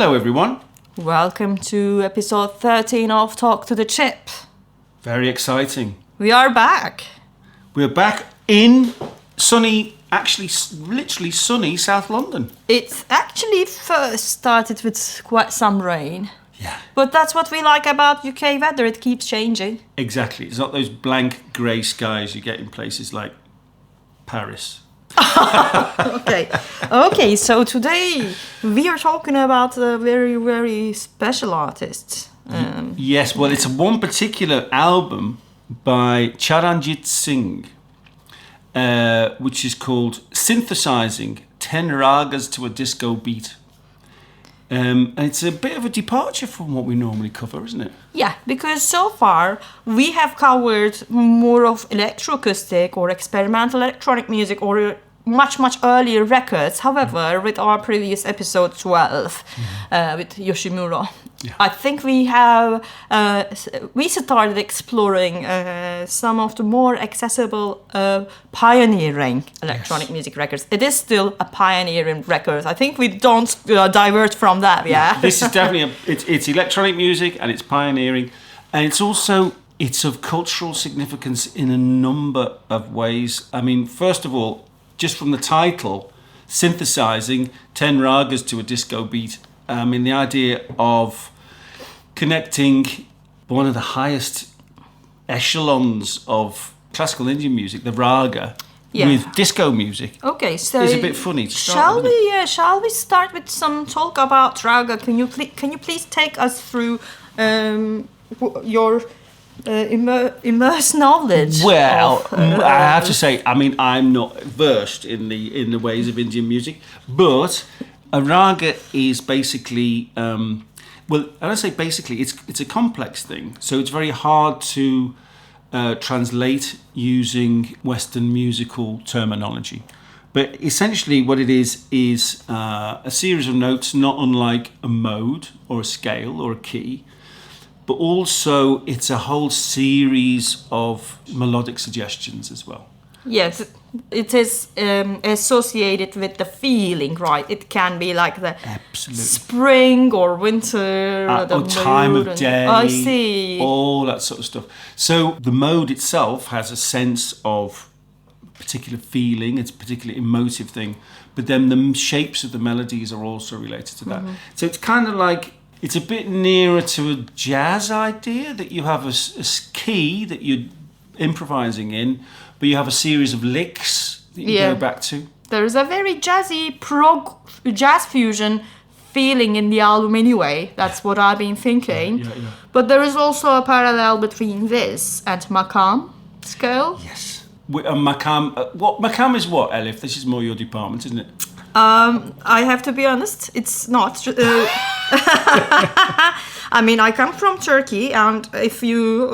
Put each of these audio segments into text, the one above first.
Hello everyone. Welcome to episode 13 of Talk to the Chip. Very exciting. We are back. We're back in sunny, literally sunny South London. It actually first started with quite some rain. Yeah. But that's what we like about UK weather, it keeps changing. Exactly. It's not those blank grey skies you get in places like Paris. Okay, so today we are talking about a very, very special artist. Yes, well, it's one particular album by Charanjit Singh, which is called Synthesizing, 10 Ragas to a Disco Beat. And it's a bit of a departure from what we normally cover, isn't it? Yeah, because so far we have covered more of electroacoustic or experimental electronic music or much earlier records. However, with our previous episode 12 with Yoshimura, yeah. I think we started exploring some of the more accessible pioneering electronic music records. It is still a pioneering record. I think we don't divert from that, yeah? This is definitely, it's electronic music and it's pioneering. And it's also, it's of cultural significance in a number of ways. I mean, first of all, just from the title, Synthesizing, 10 Ragas to a Disco Beat. The idea of connecting one of the highest echelons of classical Indian music, the raga, with disco music. Okay, so it's a bit funny to start with. Shall we start with some talk about raga? Can you please take us through your immersed knowledge? Well, I have to say, I'm not versed in the ways of Indian music, but a raga is basically, it's a complex thing. So it's very hard to translate using Western musical terminology. But essentially what it is a series of notes, not unlike a mode or a scale or a key, but also it's a whole series of melodic suggestions as well. Yes, it is associated with the feeling, right? It can be like the spring or winter or time of day. I see. All that sort of stuff. So the mode itself has a sense of particular feeling, it's a particularly emotive thing, but then the shapes of the melodies are also related to that. Mm-hmm. So it's kind of like, it's a bit nearer to a jazz idea that you have a key that you're improvising in, but you have a series of licks that you go back to. There's a very jazzy jazz fusion feeling in the album anyway. That's what I've been thinking. Yeah. But there is also a parallel between this and Makam scale. Yes. Makam, Makam is what, Elif? This is more your department, isn't it? I have to be honest, it's not. I come from Turkey, and if you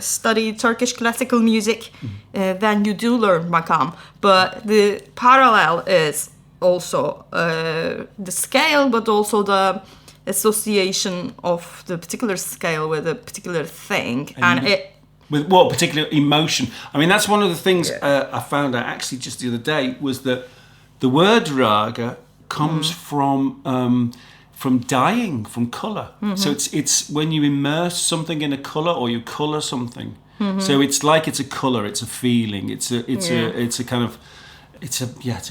study Turkish classical music, then you do learn makam. But the parallel is also the scale, but also the association of the particular scale with a particular thing. With what particular emotion? That's one of the things I found out actually just the other day, was that the word raga comes from dyeing, from colour. Mm-hmm. So it's when you immerse something in a colour or you colour something. Mm-hmm. So it's like it's a colour, it's a feeling, it's a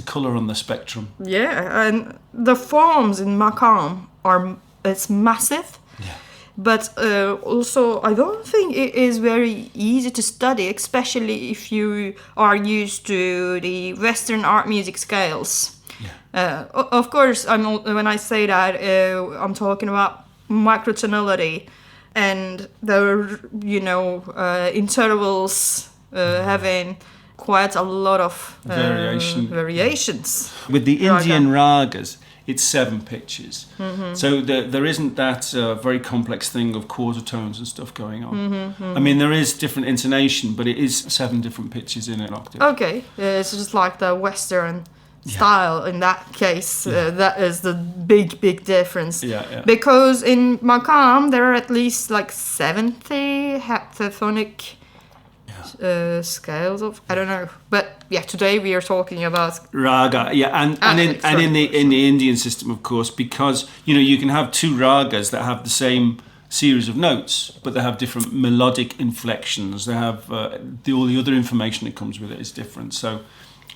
colour on the spectrum. Yeah, and the forms in makam it's massive. Yeah. But also, I don't think it is very easy to study, especially if you are used to the Western art music scales. Yeah. Of course, when I say that, I'm talking about microtonality and the intervals having quite a lot of variations. With the Indian ragas, it's 7 pitches. Mm-hmm. So there isn't that very complex thing of quarter tones and stuff going on. Mm-hmm, mm-hmm. There is different intonation, but it is 7 different pitches in an octave. Okay, it's just like the Western style in that case. That is the big difference. Yeah. Because in makam, there are at least like 70 heptaphonic scales of, I don't know, but yeah, today we are talking about raga. Yeah, and in the Indian system, of course, because you can have two ragas that have the same series of notes, but they have different melodic inflections. They have all the other information that comes with it is different. So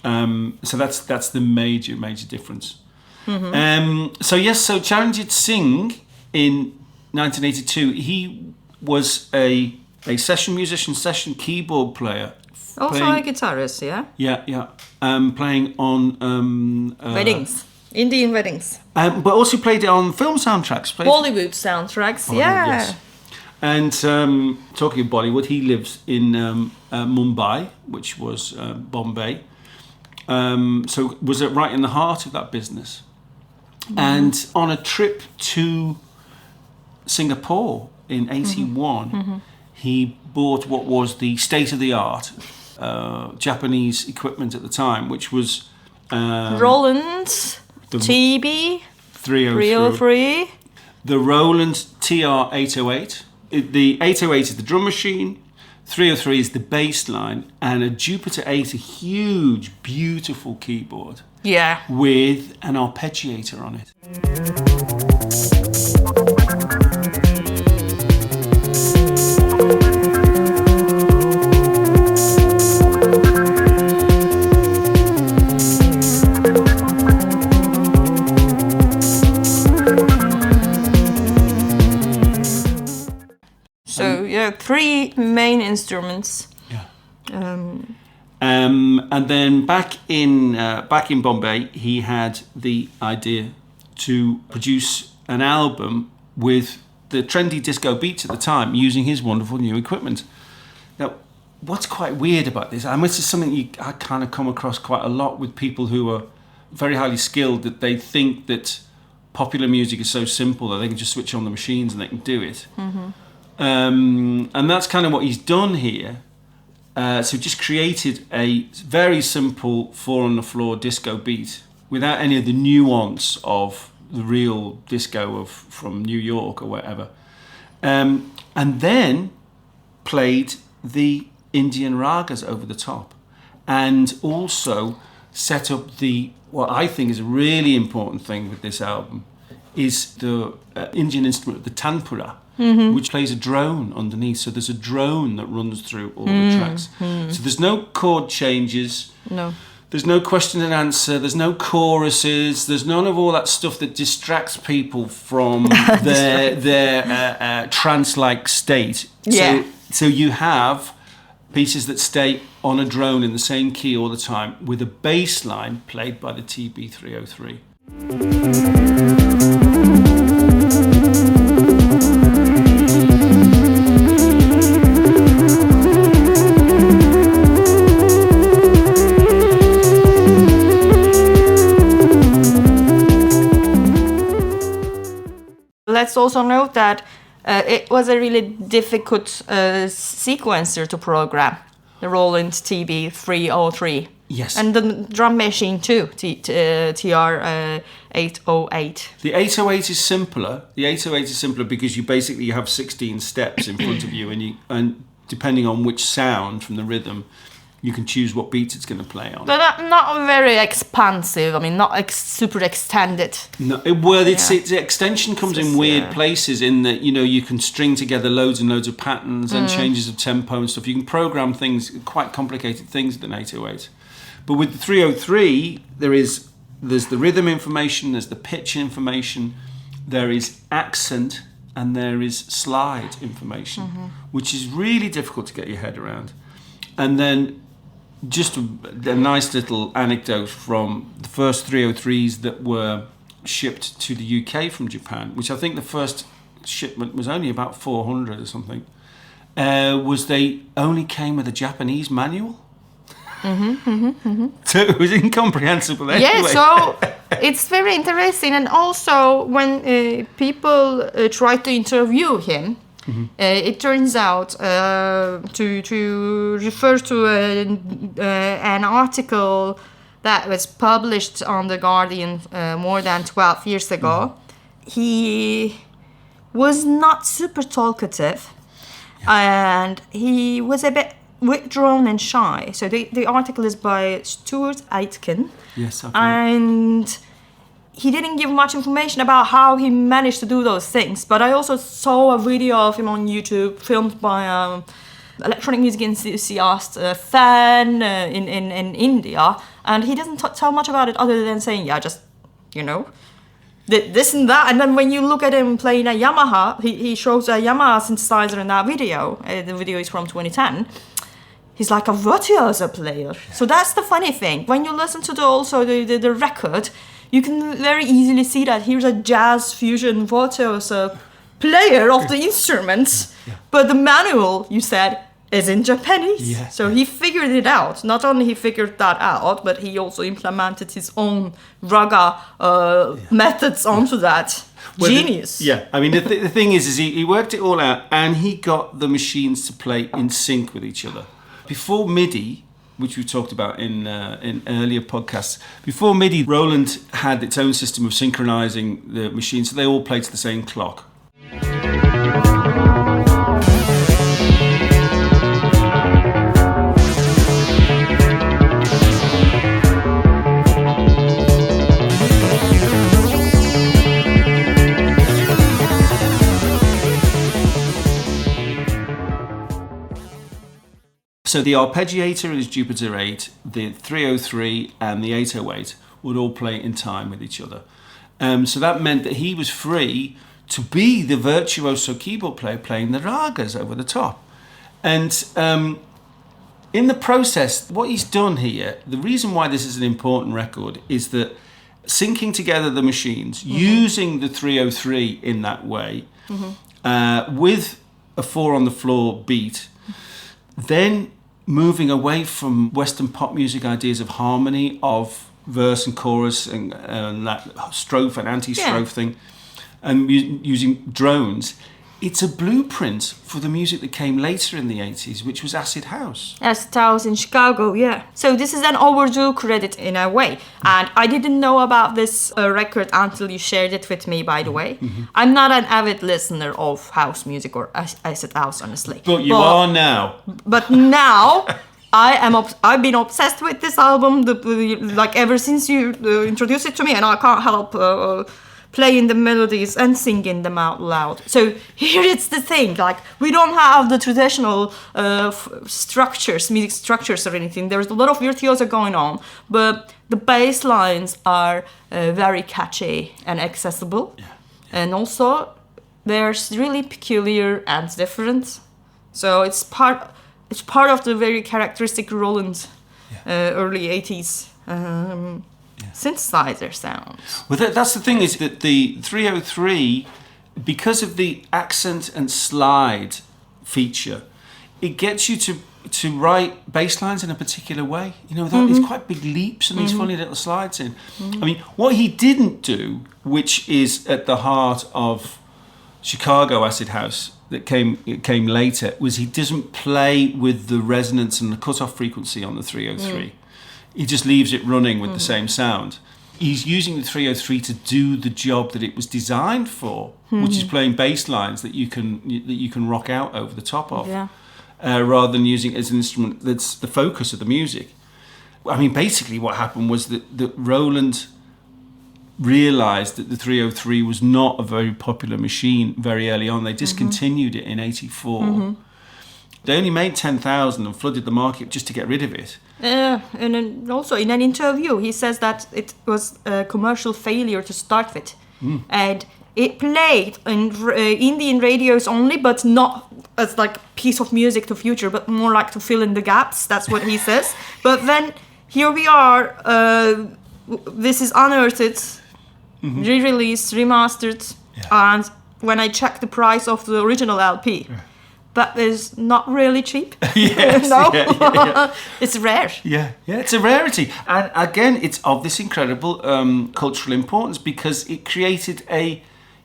that's the major difference. So Charanjit Singh in 1982, he was a session musician, session keyboard player. Also a guitarist, yeah? Yeah. Playing on... weddings. Indian weddings. But also played it on film soundtracks. Bollywood soundtracks, yeah. Yes. And talking of Bollywood, he lives in Mumbai, which was Bombay. So was it right in the heart of that business. And on a trip to Singapore in 81, he bought what was the state-of-the-art Japanese equipment at the time, which was... Roland TB 303. The Roland TR-808. The 808 is the drum machine, 303 is the bass line, and a Jupiter 8, a huge, beautiful keyboard. Yeah. With an arpeggiator on it. So yeah, three main instruments. Yeah. And then back in Bombay, he had the idea to produce an album with the trendy disco beats at the time, using his wonderful new equipment. Now, what's quite weird about this, and this is something I kind of come across quite a lot with people who are very highly skilled, that they think that popular music is so simple that they can just switch on the machines and they can do it. And that's kind of what he's done here. So just created a very simple 4-on-the-floor disco beat without any of the nuance of the real disco from New York or whatever. And then played the Indian ragas over the top, and also set up what I think is a really important thing with this album is the Indian instrument, the tanpura, which plays a drone underneath. So there's a drone that runs through all the tracks. So there's no chord changes. No. There's no question and answer. There's no choruses. There's none of all that stuff that distracts people from their trance-like state. Yeah. So you have pieces that stay on a drone in the same key all the time, with a bass line played by the TB303. Let's also note that it was a really difficult sequencer to program, the Roland TB303. Yes. And the drum machine too, TR-808. The 808 is simpler. The 808 is simpler because you basically have 16 steps in front of you, and depending on which sound from the rhythm, you can choose what beats it's going to play on. But not very expansive. I mean, not super extended. No, the extension comes in weird places, in that you can string together loads and loads of patterns and changes of tempo and stuff. You can program things, quite complicated things, with an 808. But with the 303, there's the rhythm information, there's the pitch information, there is accent, and there is slide information, which is really difficult to get your head around. And then just a nice little anecdote from the first 303s that were shipped to the UK from Japan, which I think the first shipment was only about 400 or something, was they only came with a Japanese manual. So it was incomprehensible anyway. Yeah, so it's very interesting. And also when people try to interview him, it turns out to refer to an article that was published on The Guardian more than 12 years ago. He was not super talkative, and he was a bit with Drone and Shy. So the article is by Stuart Aitken. Yes, okay. And he didn't give much information about how he managed to do those things. But I also saw a video of him on YouTube filmed by electronic music enthusiast fan in India. And he doesn't tell much about it other than saying, this and that. And then when you look at him playing a Yamaha, he shows a Yamaha synthesizer in that video. The video is from 2010. He's like a virtuoso player. So that's the funny thing. When you listen to the record, you can very easily see that here's a jazz fusion virtuoso player of the instruments. Yeah. But the manual, you said, is in Japanese. Yeah. So he figured it out. Not only he figured that out, but he also implemented his own raga methods onto that. Well, genius. I mean, the thing is he worked it all out, and he got the machines to play in sync with each other. Before MIDI, which we talked about in earlier podcasts, before MIDI, Roland had its own system of synchronizing the machines, so they all played to the same clock. So the arpeggiator in his Jupiter 8, the 303 and the 808 would all play in time with each other. So that meant that he was free to be the virtuoso keyboard player playing the ragas over the top. And in the process, what he's done here, the reason why this is an important record is that syncing together the machines, using the 303 in that way, with a 4 on the floor beat, then moving away from Western pop music ideas of harmony, of verse and chorus and that strophe and anti-strophe thing, and using drones, it's a blueprint for the music that came later in the 80s, which was acid house. Acid house in Chicago, yeah. So this is an overdue credit in a way. And I didn't know about this record until you shared it with me, by the way. I'm not an avid listener of house music or acid house, honestly. But you are now. But now I've been obsessed with this album like ever since you introduced it to me, and I can't help playing the melodies and singing them out loud. So here it's the thing, like we don't have the traditional structures, music structures or anything. There's a lot of virtuoso going on, but the bass lines are very catchy and accessible. Yeah. And also they're really peculiar and different. So it's part of the very characteristic Roland early 80s synthesizer sounds. Well, that's the thing, is that the 303, because of the accent and slide feature, it gets you to write bass lines in a particular way. These quite big leaps and these funny little slides in. I mean, what he didn't do, which is at the heart of Chicago acid house that came later, was he doesn't play with the resonance and the cutoff frequency on the 303. He just leaves it running with the same sound. He's using the 303 to do the job that it was designed for, which is playing bass lines that you can rock out over the top of, rather than using it as an instrument that's the focus of the music. I mean, basically what happened was that Roland realised that the 303 was not a very popular machine very early on. They discontinued it in 84. They only made 10,000 and flooded the market just to get rid of it. And then also in an interview, he says that it was a commercial failure to start with. And it played in Indian radios only, but not as like a piece of music to future, but more like to fill in the gaps. That's what he says. But then here we are. This is unearthed, re-released, remastered. And when I checked the price of the original LP, that is not really cheap. Yes, It's rare. Yeah, it's a rarity. And again, it's of this incredible cultural importance, because it created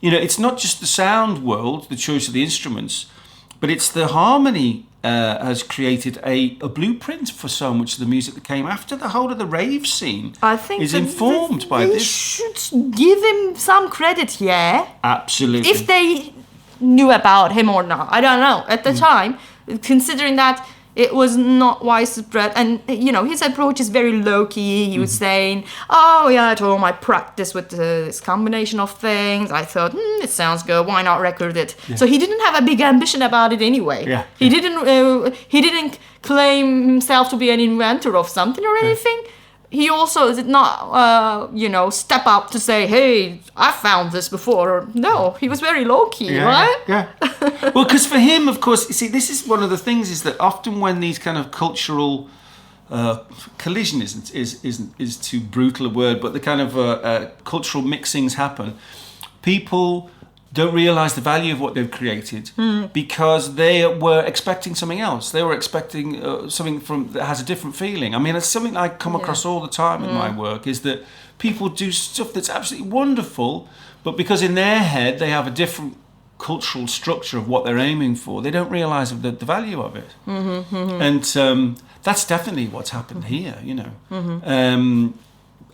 it's not just the sound world, the choice of the instruments, but it's the harmony has created a blueprint for so much of the music that came after. The whole of the rave scene is informed by this. We should give him some credit, Absolutely. If they knew about him or not, I don't know. At the time, considering that it was not widespread. And, you know, his approach is very low-key. He was saying, oh, yeah, at home I practice with this combination of things. I thought, it sounds good. Why not record it? Yeah. So he didn't have a big ambition about it anyway. Yeah. He didn't claim himself to be an inventor of something or anything. He also did not, step up to say, hey, I found this before. No, he was very low-key, right? Yeah. Well, because for him, of course, you see, this is one of the things is that often when these kind of cultural collision is too brutal a word, but the kind of cultural mixings happen, people don't realise the value of what they've created because they were expecting something else. They were expecting something that has a different feeling. I mean, it's something I come across all the time in my work, is that people do stuff that's absolutely wonderful, but because in their head they have a different cultural structure of what they're aiming for, they don't realise the value of it. And that's definitely what's happened here, you know.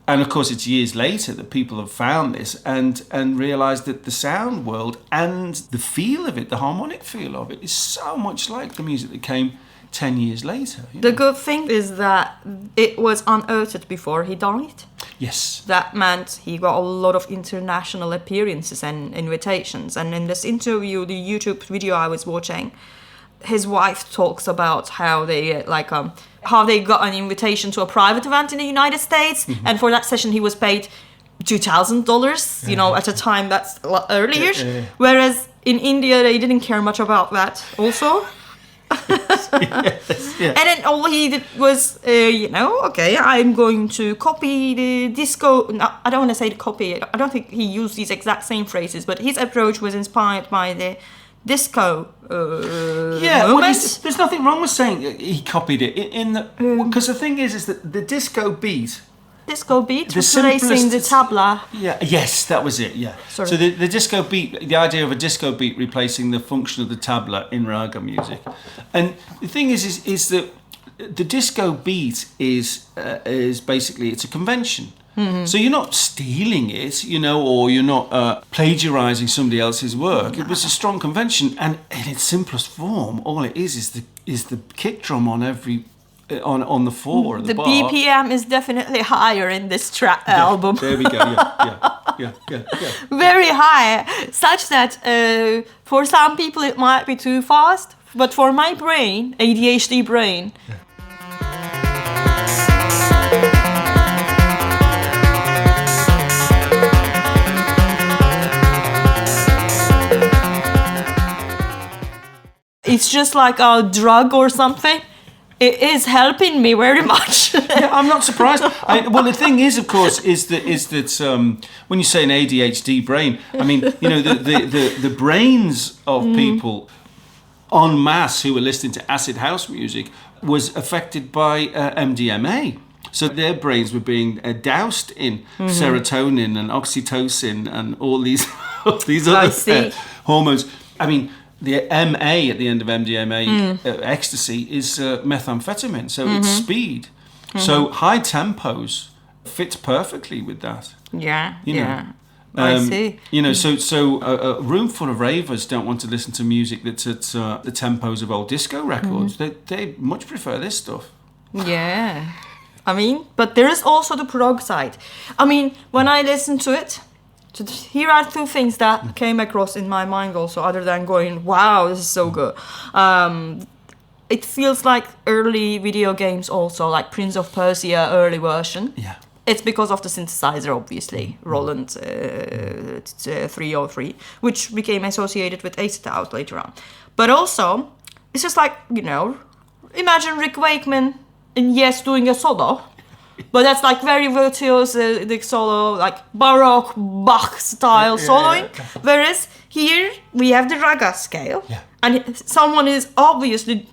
And of course, it's years later that people have found this and realised that the sound world and the feel of it, the harmonic feel of it, is so much like the music that came 10 years later. The good thing is that it was unearthed before he died. Yes. That meant he got a lot of international appearances and invitations. And in this interview, the YouTube video I was watching, his wife talks about how they got an invitation to a private event in the United States, and for that session he was paid $2,000. You know, at a time that's a lot earlier. Whereas in India they didn't care much about that. Also. And then all he did was, okay, I'm going to copy the disco. No, I don't want to say the copy. I don't think he used these exact same phrases, but his approach was inspired by the disco there's nothing wrong with saying he copied it because the thing is that the disco beat replacing the tabla. Yes, that was it. Sorry. So the disco beat, the idea of a disco beat replacing the function of the tabla in raga music, and the thing is that the disco beat is basically, it's a convention. So you're not stealing it, or you're not plagiarising somebody else's work. It was a strong convention, and in its simplest form, all it is the kick drum on every on the floor of the bar. The BPM is definitely higher in this album. There we go. Yeah. Very high, such that for some people it might be too fast, but for my brain, ADHD brain. Yeah. It's just like a drug or something. It is helping me very much. I'm not surprised. Well, the thing is, of course, is that when you say an ADHD brain, I mean, the brains of people en masse who were listening to acid house music was affected by MDMA. So their brains were being doused in serotonin and oxytocin and all these other hormones. I mean, the MA at the end of MDMA ecstasy is methamphetamine, so it's speed. So high tempos fit perfectly with that. Yeah, I see. So a room full of ravers don't want to listen to music that's at the tempos of old disco records. They much prefer this stuff. Yeah. I mean, but there is also the prog side. I mean, when I listen to it, here are two things that came across in my mind also, other than going, wow, this is so good. It feels like early video games also, like Prince of Persia early version. Yeah. It's because of the synthesizer, obviously, Roland 303, which became associated with acid house later on. But also, it's just like, imagine Rick Wakeman in Yes doing a solo. But that's like very virtuosic solo, like Baroque Bach style soloing. Whereas here we have the Ragas scale, and someone is obviously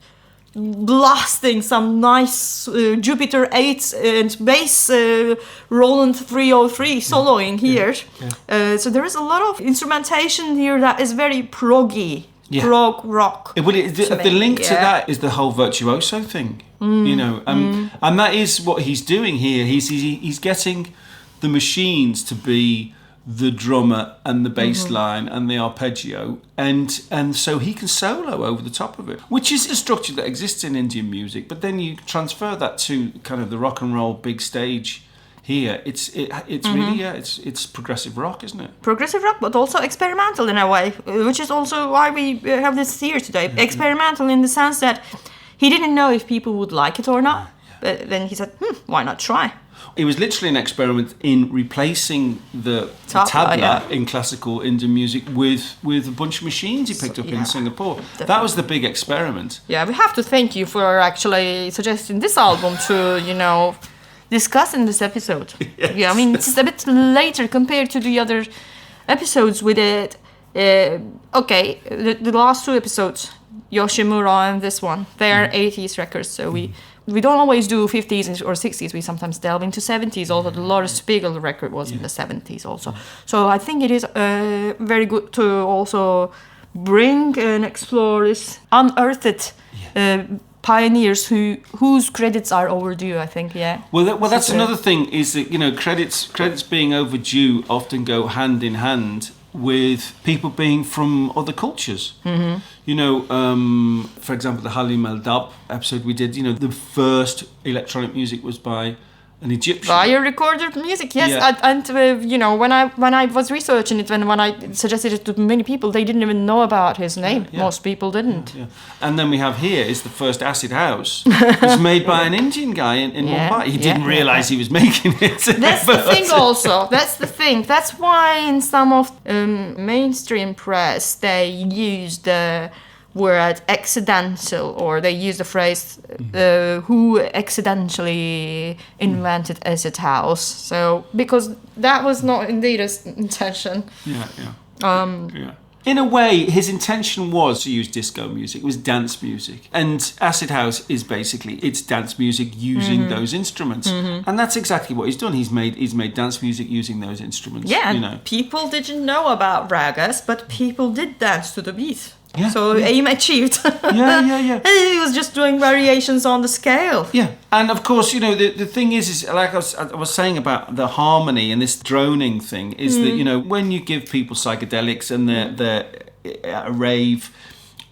blasting some nice Jupiter 8 and bass Roland 303 soloing here. So there is a lot of instrumentation here that is very proggy. Prog rock. The link to that is the whole virtuoso thing, and that is what he's doing here. He's getting the machines to be the drummer and the bass line and the arpeggio, and so he can solo over the top of it, which is a structure that exists in Indian music. But then you transfer that to kind of the rock and roll big stage. Here, it's really it's progressive rock, isn't it? Progressive rock, but also experimental in a way, which is also why we have this here today. Yeah. Experimental in the sense that he didn't know if people would like it or not, but then he said, why not try? It was literally an experiment in replacing the tabla in classical Indian music with a bunch of machines he picked up in Singapore. Definitely. That was the big experiment. Yeah, we have to thank you for actually suggesting this album to, discuss in this episode. Yes. Yeah, I mean, it's a bit later compared to the other episodes we did. The last two episodes, Yoshimura and this one, they are 80s records, so we don't always do 50s or 60s, we sometimes delve into 70s, although the Lars Spiegel record was in the 70s also. So I think it is very good to also bring and explore this unearthed pioneers whose credits are overdue, I think, Well, that's another thing, is that, credits being overdue often go hand in hand with people being from other cultures. For example, the Halim El Dab episode we did, the first electronic music was by an Egyptian. By a recorded music, yes. Yeah. And when I was researching it, when I suggested it to many people, they didn't even know about his name. Yeah. Most people didn't. Yeah. And then we have here is the first acid house. It was made by an Indian guy in Mumbai. He didn't realise he was making it. That's the thing also. That's the thing. That's why in some of mainstream press, they use the word accidental, or they use the phrase who accidentally invented acid house. So because that was not indeed his intention. In a way, his intention was to use disco music. It was dance music, and acid house is basically it's dance music using those instruments, and that's exactly what he's done. He's made dance music using those instruments. Yeah, people didn't know about ragas, but people did dance to the beat. Yeah, so aim achieved. And he was just doing variations on the scale. Yeah, and of course, the thing is like I was saying about the harmony and this droning thing is that when you give people psychedelics and they're a rave,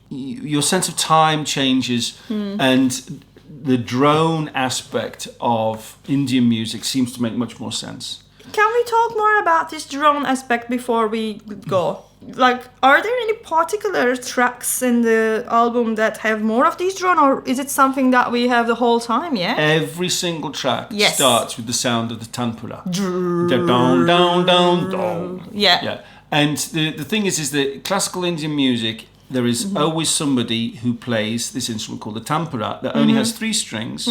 your sense of time changes, and the drone aspect of Indian music seems to make much more sense. Can we talk more about this drone aspect before we go? Like, are there any particular tracks in the album that have more of these drone, or is it something that we have the whole time, Every single track starts with the sound of the tanpura. Down, down, down, down. Yeah. And the thing is that classical Indian music, there is always somebody who plays this instrument called the tanpura that only has 3 strings.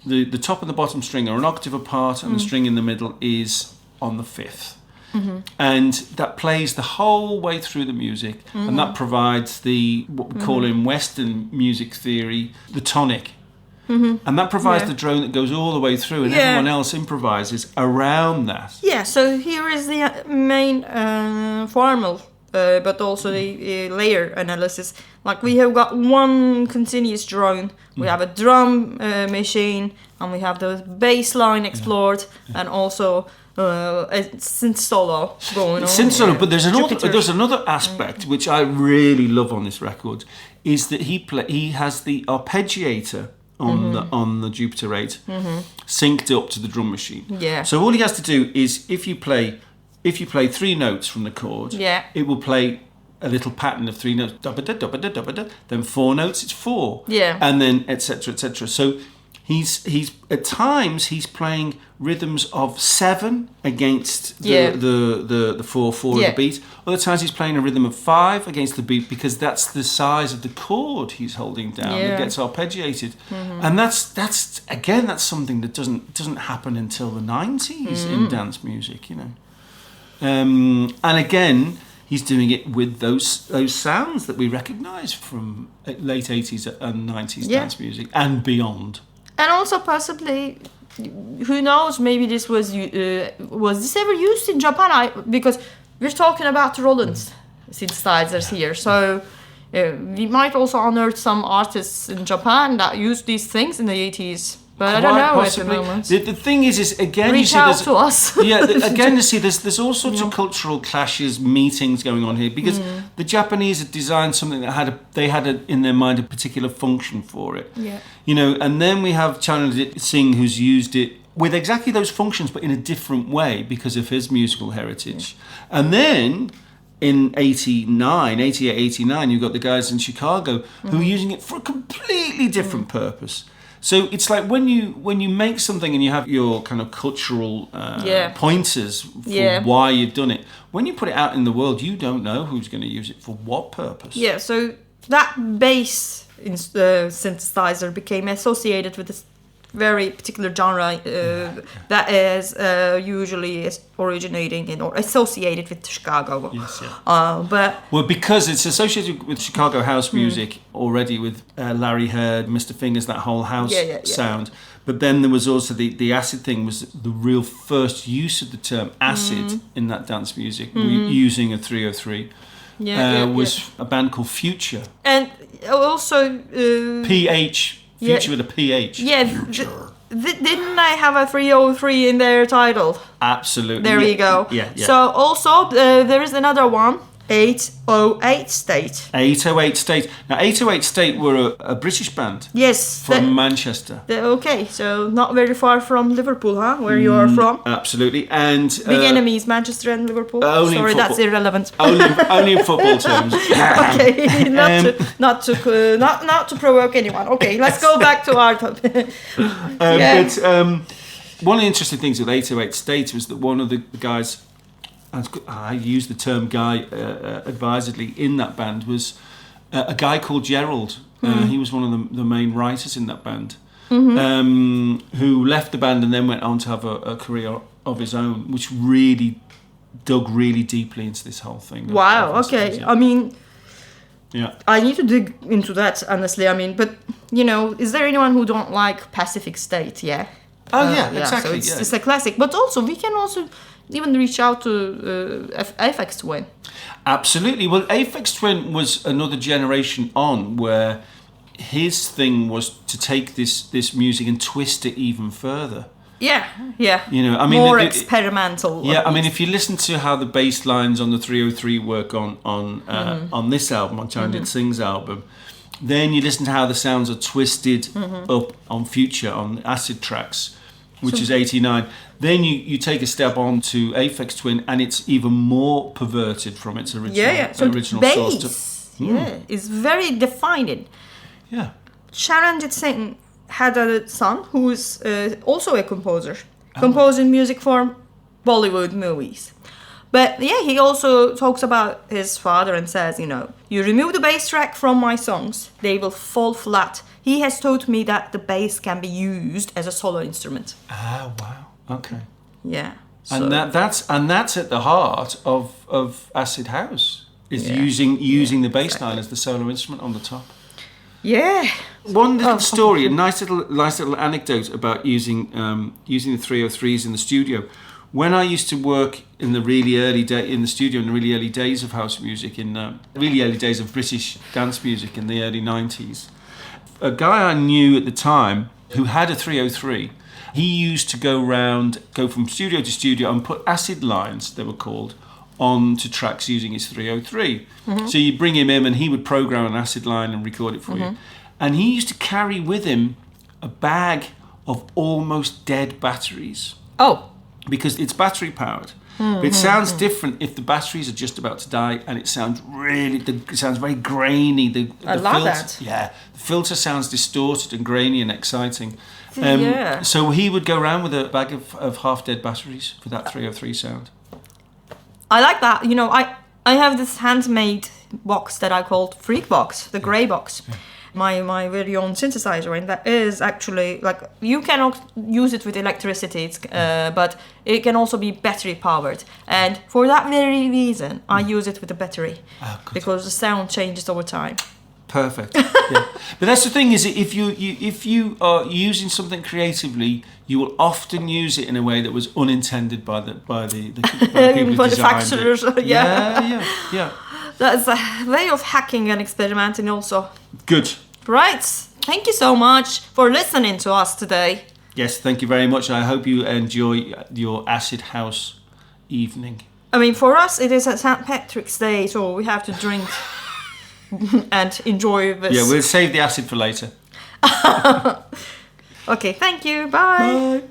The top and the bottom string are an octave apart, and the string in the middle is on the 5th. And that plays the whole way through the music, and that provides what we call in Western music theory the tonic, and that provides the drone that goes all the way through, and everyone else improvises around that. Yeah, so here is the main formal but also the layer analysis. Like, we have got one continuous drone, we have a drum machine, and we have the bass line explored, and also a synth solo going on. Synth solo, but there's another aspect which I really love on this record, is that he has the arpeggiator on the Jupiter 8 synced up to the drum machine. Yeah. So all he has to do is if you play 3 notes from the chord, it will play a little pattern of 3 notes, then 4 notes, it's 4, and then etc. etc. So he's at times he's playing rhythms of 7 against the 4/4 of the beat. Other times he's playing a rhythm of 5 against the beat, because that's the size of the chord he's holding down that gets arpeggiated, and that's something that doesn't happen until the 90s in dance music, and again, he's doing it with those sounds that we recognise from late 80s and 90s dance music and beyond. And also possibly, who knows, maybe this was this ever used in Japan? Because we're talking about Roland synthesizers here, so we might also unearth some artists in Japan that used these things in the 80s. But I don't know possibly. at the moment. The thing is again, Reach out to us. Yeah, again, you see, there's all sorts of cultural clashes, meetings going on here because the Japanese had designed something that had in their mind a particular function for it. Yeah. You know, and then we have Charanjit Singh who's used it with exactly those functions, but in a different way because of his musical heritage. Yeah. And then in 88, 89, you've got the guys in Chicago who are using it for a completely different purpose. So it's like when you make something and you have your kind of cultural pointers for why you've done it. When you put it out in the world, you don't know who's going to use it for what purpose. Yeah. So that bass synthesizer became associated with this very particular genre that is usually originating in or associated with Chicago. Yes, yeah. Well, because it's associated with Chicago house music already with Larry Heard, Mr. Fingers, that whole house sound. But then there was also the acid thing was the real first use of the term acid in that dance music, using a 303. Was a band called Future. And also... PH... Future with a PH. Yeah, didn't I have a 303 in their title? Absolutely. There you go. Yeah. So also there is another one, 808 State. 808 State. Now 808 State were a British band. Yes. From Manchester. Okay, so not very far from Liverpool, huh? Where you are from? Absolutely. And big enemies, Manchester and Liverpool. Sorry, that's irrelevant. only in football terms. Okay, not to provoke anyone. Okay, let's go back to our topic. But one of the interesting things with 808 State was that one of the guys, I use the term guy advisedly, in that band was a guy called Gerald. He was one of the main writers in that band, who left the band and then went on to have a career of his own, which really dug really deeply into this whole thing. Wow, okay. I mean, I need to dig into that, honestly. I mean, but, you know, is there anyone who don't like Pacific State? Yeah. Oh, exactly. So it's a classic. But also, we can also even reach out to Aphex Twin. Absolutely. Well, Aphex Twin was another generation on where his thing was to take this music and twist it even further. Yeah. You know, I mean, more experimental. Yeah, I mean, if you listen to how the bass lines on the 303 work on this album, on Charanjit Singh's album, then you listen to how the sounds are twisted up on Future, on acid tracks, which is 89. Then you take a step on to Aphex Twin, and it's even more perverted from its original, So original bass, source. is very defining. Yeah. Charanjit Singh had a son who is also a composer, composing music for Bollywood movies. But he also talks about his father and says, you remove the bass track from my songs, they will fall flat. He has taught me that the bass can be used as a solo instrument. Ah, wow. Okay. Yeah. And that's at the heart of acid house, is using the bass line as the solo instrument on the top. Yeah. One little story, a nice little anecdote about using the 303s in the studio. When I used to work in the really early days of house music, in the really early days of British dance music in the early 90s, a guy I knew at the time who had a 303, he used to go from studio to studio and put acid lines, they were called, onto tracks using his 303. So you bring him in and he would program an acid line and record it for you. And he used to carry with him a bag of almost dead batteries. Oh. Because it's battery powered. But it sounds different if the batteries are just about to die, and it sounds very grainy. I love that. Yeah, the filter sounds distorted and grainy and exciting. So he would go around with a bag of half-dead batteries for that 303 sound. I like that. I have this handmade box that I called Freak Box, the grey box. Yeah. My very own synthesizer, and that is actually you cannot use it with electricity, but it can also be battery powered, and for that very reason I use it with a battery, because the sound changes over time. Perfect. Yeah. But that's the thing, is if you are using something creatively, you will often use it in a way that was unintended by the people who designed it. Yeah. That's a way of hacking and experimenting also. Good. Right. thank you so much for listening to us today. Yes, thank you very much. I hope you enjoy your acid house evening. I mean, for us, it is a St. Patrick's Day, so we have to drink and enjoy this. Yeah, we'll save the acid for later. Okay, thank you. Bye. Bye.